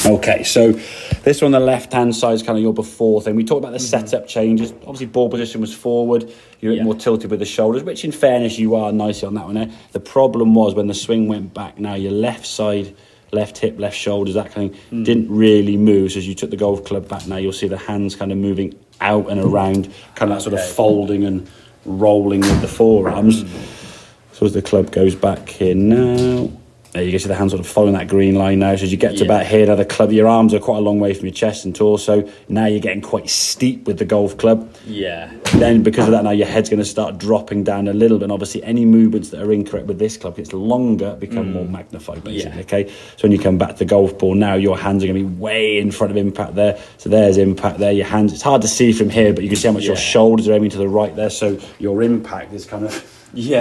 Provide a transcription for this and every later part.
Okay, so this on the left-hand side is kind of your before thing. We talked about the setup changes. Obviously, ball position was forward. You're a bit more tilted with the shoulders, which in fairness, you are nicely on that one there. The problem was when the swing went back, now your left side, left hip, left shoulders, that kind of thing, didn't really move. So as you took the golf club back now, you'll see the hands kind of moving out and around, kind of that sort of folding and rolling with the forearms. So as the club goes back here now, there you can see the hands sort of following that green line now. So as you get to about here, now the club, your arms are quite a long way from your chest and torso. Now you're getting quite steep with the golf club. Yeah. Then because of that, now your head's going to start dropping down a little bit. And obviously any movements that are incorrect with this club gets longer, become more magnified basically, okay? So when you come back to the golf ball now, your hands are going to be way in front of impact there. So there's impact there. Your hands, it's hard to see from here, but you can see how much your shoulders are aiming to the right there. So your impact is kind of...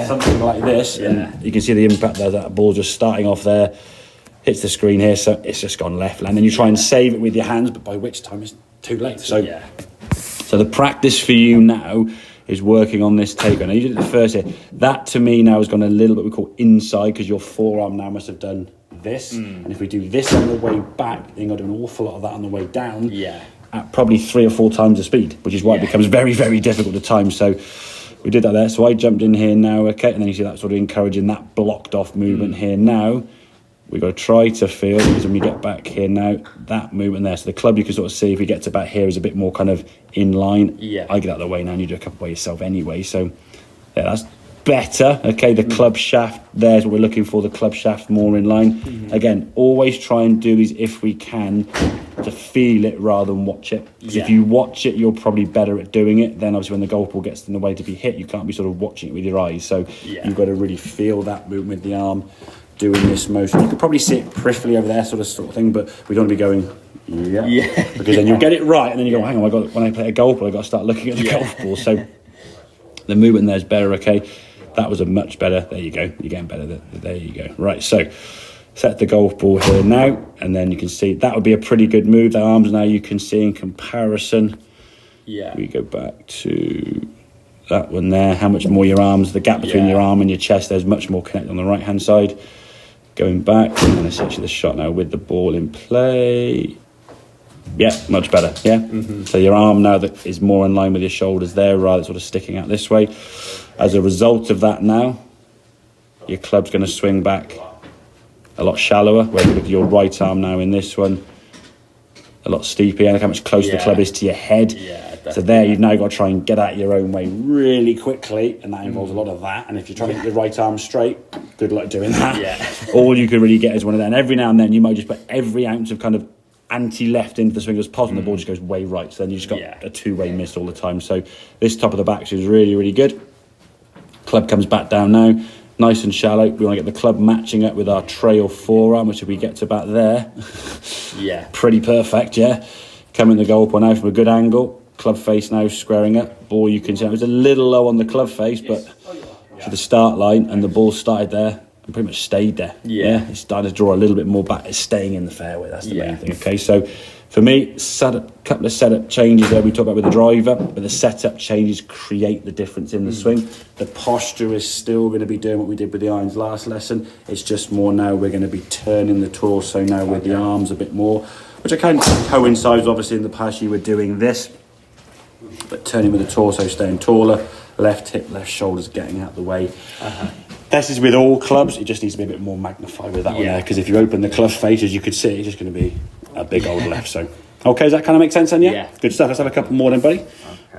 something like this, and you can see the impact there. That ball just starting off there, hits the screen here, so it's just gone left. And then you try and save it with your hands, but by which time it's too late. So the practice for you now is working on this takeover. Now you did it the first here. That to me now has gone a little bit we call inside, because your forearm now must have done this. And if we do this on the way back, then you've got to do an awful lot of that on the way down. At probably 3 or 4 times the speed, which is why it becomes very, very difficult to time. So we did that there. So I jumped in here now, okay, and then you see that sort of encouraging that blocked off movement here now. We've got to try to feel, because when we get back here now, that movement there. So the club, you can sort of see if we get to about here is a bit more kind of in line. I get out of the way now and you do a couple by yourself anyway. So yeah, that's better. Okay, the club shaft, there's what we're looking for, the club shaft more in line. Again, always try and do these if we can to feel it rather than watch it. Because if you watch it, you're probably better at doing it. Then obviously when the golf ball gets in the way to be hit, you can't be sort of watching it with your eyes. So you've got to really feel that movement with the arm doing this motion. You could probably see it peripherally over there, sort of thing, but we don't want to be going because then you'll get it right and then you go, hang on, when I play a golf ball, I've got to start looking at the golf ball. So the movement there's better, okay. That was a much better, there you go, you're getting better, there you go. Right, so set the golf ball here now, and then you can see that would be a pretty good move. The arms now you can see in comparison. We go back to that one there, how much more your arms, the gap between your arm and your chest, there's much more connected on the right hand side. Going back, and essentially the shot now with the ball in play. Much better, So your arm now that is more in line with your shoulders there, rather than sort of sticking out this way. As a result of that now, your club's going to swing back a lot shallower, where you look at your right arm now in this one, a lot steeper, and look how much closer the club is to your head. So there you've now got to try and get out your own way really quickly, and that involves a lot of that. And if you're trying to get your right arm straight, good luck doing that. All you can really get is one of that. And every now and then you might just put every ounce of kind of anti-left into the swing as possible, and the ball just goes way right. So then you just got a two-way miss all the time. So this top of the back is really, really good. Club comes back down now, nice and shallow. We want to get the club matching up with our trail forearm, which if we get to about there, pretty perfect, Coming the golf ball now from a good angle. Club face now squaring up. Ball, you can see it was a little low on the club face, but to the start line, and the ball started there and pretty much stayed there. It's starting to draw a little bit more back. It's staying in the fairway. That's the main thing. Okay, so for me, couple of setup changes there we talked about with the driver, but the setup changes create the difference in the swing. The posture is still going to be doing what we did with the irons last lesson. It's just more now we're going to be turning the torso now with the arms a bit more, which I kind of coincides obviously in the past you were doing this, but turning with the torso, staying taller, left hip, left shoulders getting out the way. This is with all clubs, it just needs to be a bit more magnified with that one there, because if you open the club face, as you could see, it's just going to be a big old left. So, okay, does that kind of make sense then, Good stuff. Let's have a couple more then, buddy.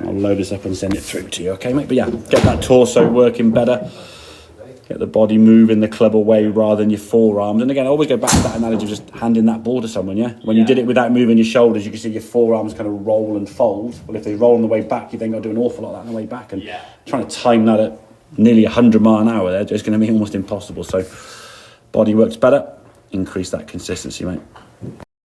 I'll load this up and send it through to you, okay, mate? But get that torso working better. Get the body moving the club away rather than your forearms. And again, I always go back to that analogy of just handing that ball to someone, When you did it without moving your shoulders, you can see your forearms kind of roll and fold. Well, if they roll on the way back, you then got to do an awful lot of that on the way back. And trying to time that at nearly 100 mile an hour, there, it's going to be almost impossible. So body works better, increase that consistency, mate.